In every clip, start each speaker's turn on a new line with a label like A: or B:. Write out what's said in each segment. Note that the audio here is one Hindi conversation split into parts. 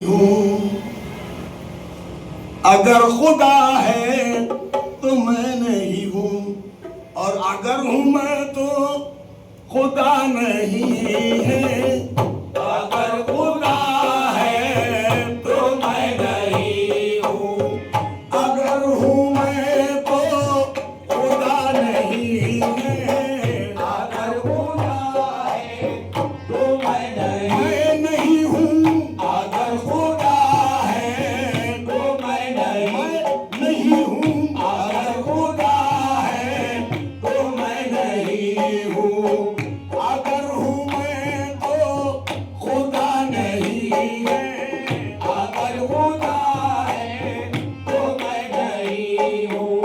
A: हूँ। अगर खुदा है तो मैं नहीं हूँ, और अगर हूँ मैं तो खुदा नहीं है। अगर खुदा है तो मैं नहीं हूँ, अगर हूँ मैं तो खुदा नहीं है। अगर खुदा है तो मैं नहीं हूँ, अगर खुदा है तो मैं नहीं हूँ, अगर खुदा है तो मैं नहीं हूँ, अगर हूँ मैं तो खुदा नहीं है। अगर खुदा है तो मैं नहीं हूँ,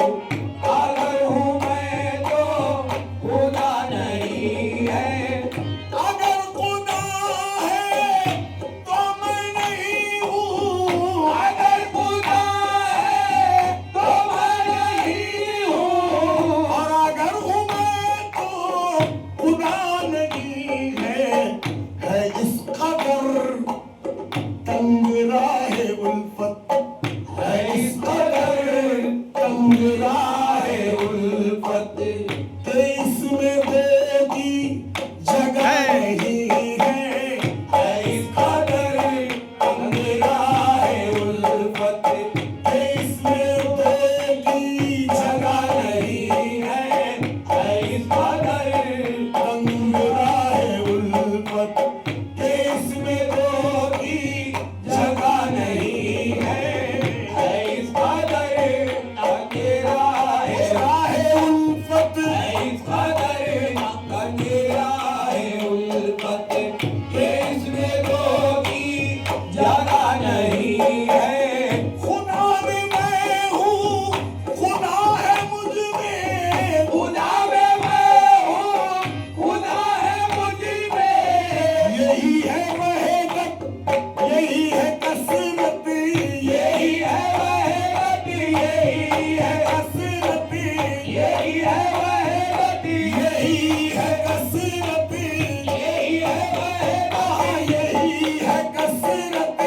A: अगर हूँ मैं तो खुदा नहीं है। अगर खुदा है तो मैं नहीं हूँ, अगर खुदा है तो मैं नहीं हूँ, और अगर हूँ मैं तो खुदा नहीं है इस कदर तंग राहे उल्फत, है इस कदर तंग राहे उल्फत कि इसमें बेगी जगह नहीं है इस कदर तंग राहे उल्फत कि इसमें बेगी जगह नहीं है इस कदर तंग राहे उल्फत कि इसमें बेगी जगह नहीं है इस कदर तंग राहे उल्फत, इस कदर तंग राहे उल्फत कि इसमें बेगी जगह नहीं है। खुदा में मैं हूँ, खुदा है मुझ में, खुदा में मैं हूँ, खुदा है मुझ में। यही है वहदत, यही है कसरत, यही है वहदत, यही है कसरत, यही है वहदत, यही है कसरत, यही है वहदत, यही है कसरत,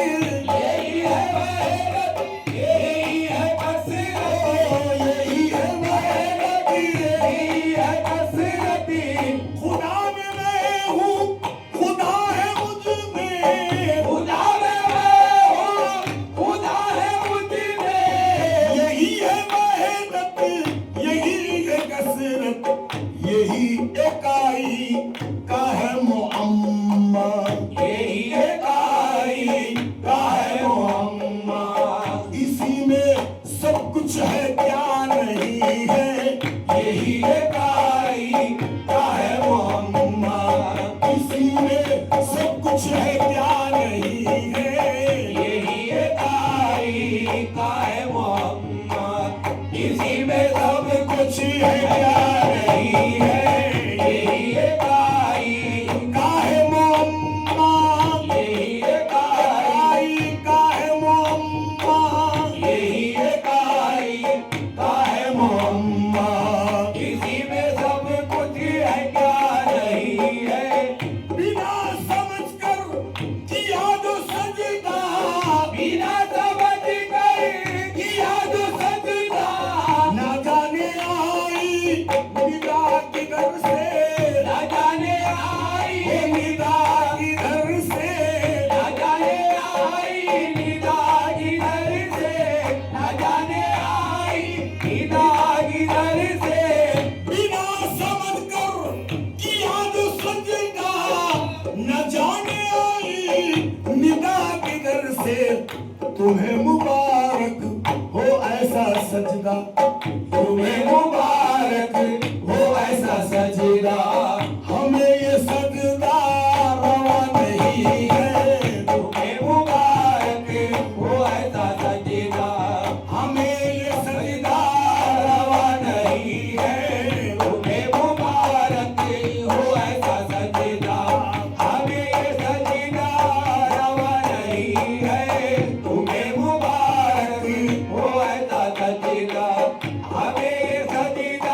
A: यही है वहदत, यही है कसरत, यही है वहदत, यही है कसरत। खुदा में मैं हूँ, खुदा है मुझ में, खुदा में मैं हूँ, खुदा है मुझ में। यही है वहदत, यही है कसरत, यही इकाई का है मुअम्मा, यही इकाई का है मुअम्मा। इसी में सब कुछ है क्या नहीं है, यही इकाई का है मुअम्मा। इसी में सब कुछ है क्या नहीं है, यही इकाई का है मुअम्मा। इसी में सब कुछ है क्या नहीं है, यही इकाई का है मुअम्मा। यही इकाई का है मुअम्मा, यही इकाई का है मुअम्मा। इसी में सब कुछ है क्या नहीं है। बिना समझ कर किया जो सजदा, बिना समझ कर किया जो सजदा, ना जाने आई निगाह किधर से, ना जाने आई निगाह किधर से, ना जाने आई निगाह किधर से, ना जाने आई निगाह किधर से। बिना समझ कर किया जो सजदा, न जाने आई निगाह किधर से। तुम्हें मुबारक हो ऐसा सजदा, तुम्हें मुबारक हो ऐसा सजदा। हमें ये सजदा रवा नहीं है, तुम्हें मुबारक हो ऐसा सजदा। हमें ये सजदा रवा नहीं है, तुम्हें मुबारक हो ऐसा सजदा। हमें ये सजदा रवा नहीं है, तुम्हें मुबारक हो ऐसा सजदा। हमें ये सजदा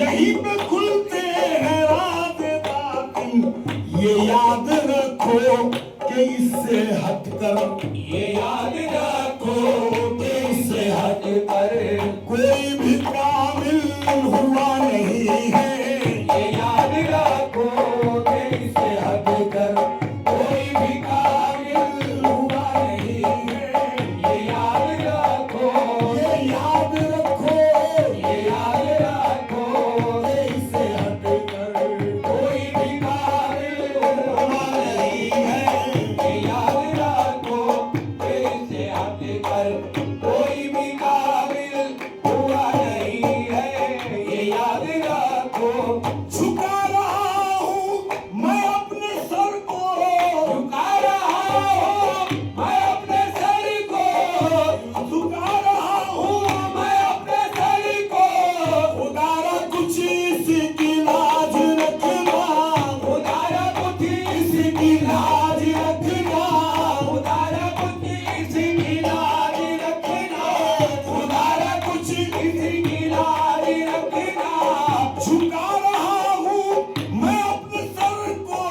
A: यहीं पे खुलते हैं राज बातिन, ये याद रखो कि इससे हटकर,
B: ये याद रखो कि इससे हटकर
A: कोई भी कामिल हुआ नहीं है।
B: ये याद रखो कि इससे हटकर कोई भी काबिल हुआ नहीं है। ये याद रखो,
A: ये याद रखो,
B: ये याद रखो
A: कि इससे हटकर
B: कोई भी काबिल हुआ नहीं है। ये याद रखो कि इससे हटकर कोई भी काबिल हुआ नहीं है। ये याद रखो,
A: झुका रहा हूँ मैं अपने सर को,
B: झुका रहा हूँ मैं अपने सर को,
A: झुका रहा हूँ
B: मैं अपने सर को,
A: खुदारा कुछ इसकी लाज रखना,
B: उतारा कुछ
A: इसकी लाज रखना,
B: उतारा कुछ इसकी लाज रखना,
A: खुदारा कुछ
B: इसकी लाज रखना।
A: झुका रहा हूँ मैं अपने सर को,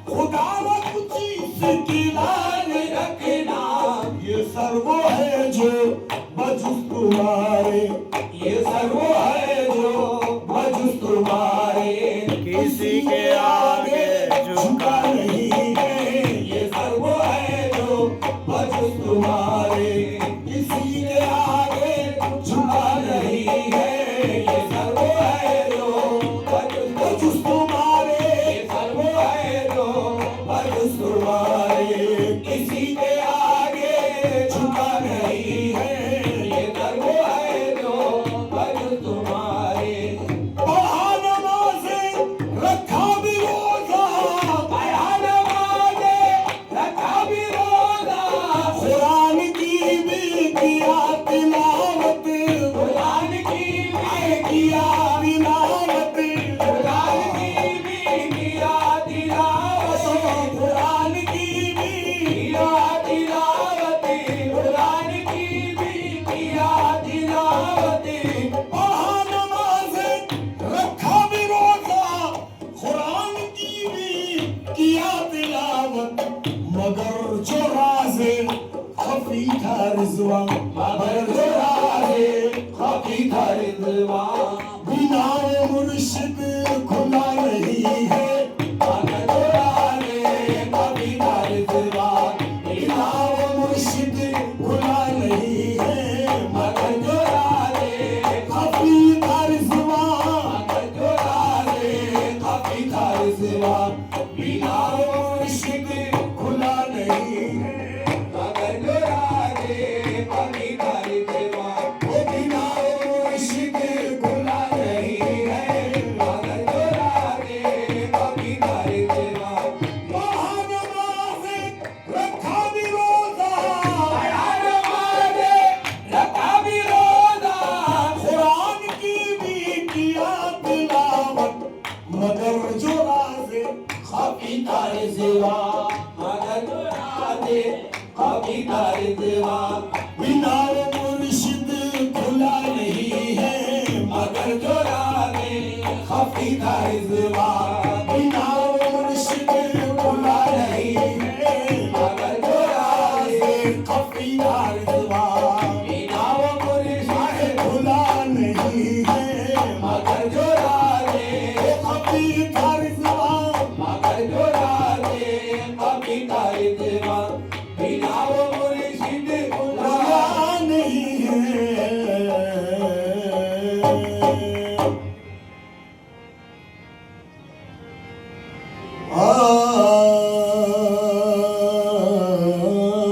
A: खुदारा कुछ इसकी लाज
B: लाज रखना,
A: ये सर्वो है जो बजुस तुम्हारे,
B: ये सर्व है जो बजुस तुम्हारे,
A: किसी के आगे झुका नहीं है।
B: ये सर्व है जो बजुस तुम्हारे,
A: किसी के आगे झुका नहीं है।
B: ये सर्व है जो बजुस
A: बजुस तुम्हारे,
B: ये सर्व है जो बजुस तुम्हारे, किसी के आगे झुका नहीं है। ये सर्व है जो बजुस तुम्हारे।
A: पढ़ा नमाज़ें, रखा भी रोज़ा,
B: पढ़ा नमाज़े, रखा भी रोज़ा,
A: कुरान की भी किया तिलावत,
B: कुरान की भी
A: किया तिलावत,
B: कुरान की भी किया तिलावत,
A: कुरान की भी
B: किया तिलावत, कुरान की भी किया तिलावत।
A: पढ़ा नमाज़ें, रखा भी रोज़ा, कुरान की भी किया तिलावत, मगर जो राज़े खफी था रिज़वान,
B: मगर जो राज़े खफी था रिज़वान,
A: बिना मुर्शिद खुला नहीं है।
B: मगर जो राज़े खफी था रिज़वान,
A: बिना मुर्शिद खुला नहीं है।
B: मगर जो राज़े
A: खफी था रिज़वान,
B: मगर जो राज़े खफी था रिज़वान, बिना मुर्शिद
A: खुला नहीं है।
B: मगर जो राज़े खफी था रिज़वान,
A: वो बिना मुर्शिद खुला नहीं है।
B: मगर जो राज़े खफी था रिज़वान।
A: पढ़ा नमाज़ें, रखा भी रोज़ा,
B: पढ़ा नमाज़े, रखा भी रोज़ा,
A: कुरान की भी किया तिलावत, मगर जो राज़े
B: खफी था रिज़वान, मगर जो राज़े खफी था रिज़वान,
A: बिना मुर्शिद खुला नहीं है।
B: मगर जो राज़े खफी था रिज़वान।